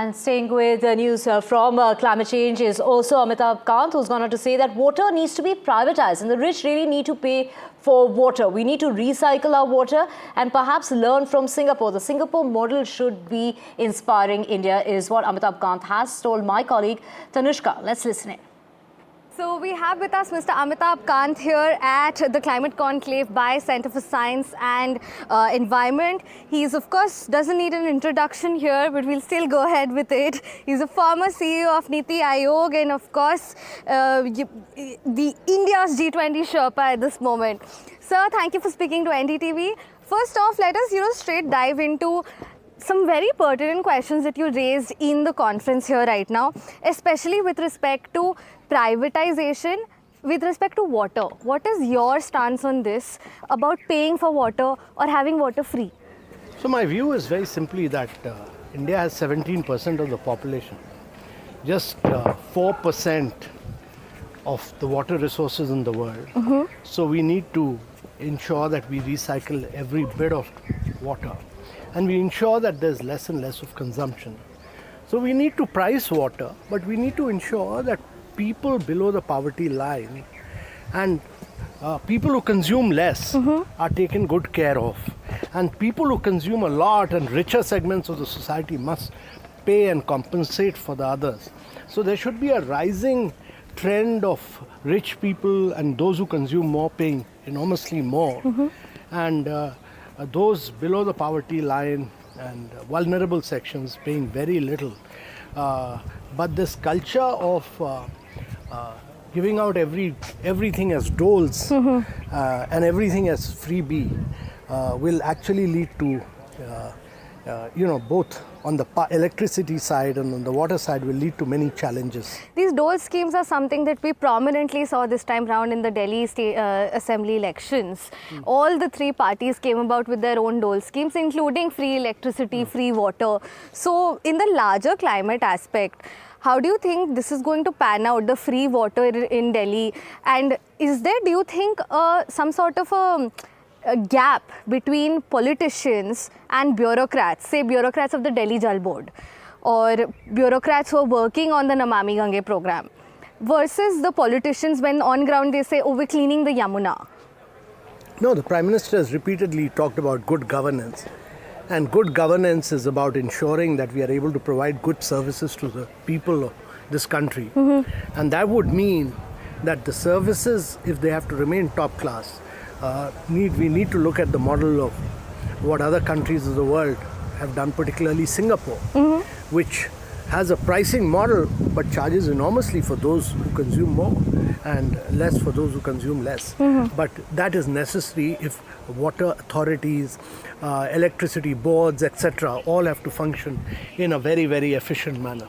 And staying with the news from climate change is also Amitabh Kant, who's gone on to say that water needs to be privatized and the rich really need to pay for water. We need to recycle our water and perhaps learn from Singapore. The Singapore model should be inspiring India, is what Amitabh Kant has told my colleague Tanushka. Let's listen in. So we have with us Mr. Amitabh Kant here at the Climate Conclave by Centre for Science and Environment. He's, of course, doesn't need an introduction here, but we'll still go ahead with it. He's a former CEO of Niti Aayog and, of course, the India's G20 Sherpa at this moment. Sir, thank you for speaking to NDTV. First off, let us, straight dive into some very pertinent questions that you raised in the conference here right now, especially with respect to privatization, with respect to water. What is your stance on this about paying for water or having water free? So my view is very simply that India has 17% of the population. Just 4% of the water resources in the world. So we need to ensure that we recycle every bit of water. And we ensure that there's less and less of consumption. So we need to price water, but we need to ensure that people below the poverty line and people who consume less are taken good care of. And people who consume a lot and richer segments of the society must pay and compensate for the others. So there should be a rising trend of rich people and those who consume more paying enormously more. And those below the poverty line and vulnerable sections paying very little. But this culture of giving out everything as doles and everything as freebie will actually lead to, both on the electricity side and on the water side will lead to many challenges. These dole schemes are something that we prominently saw this time round in the Delhi Assembly elections. All the three parties came about with their own dole schemes, including free electricity, free water. So in the larger climate aspect, how do you think this is going to pan out, the free water in Delhi? And is there, do you think, some sort of a gap between politicians and bureaucrats, say bureaucrats of the Delhi Jal Board or bureaucrats who are working on the Namami Gange program versus the politicians when on ground they say, oh, we're cleaning the Yamuna? No, the Prime Minister has repeatedly talked about good governance. And good governance is about ensuring that we are able to provide good services to the people of this country. And that would mean that the services, if they have to remain top class, we need to look at the model of what other countries of the world have done, particularly Singapore, which has a pricing model but charges enormously for those who consume more and less for those who consume less. But that is necessary if water authorities, electricity boards, etc., all have to function in a very, very efficient manner.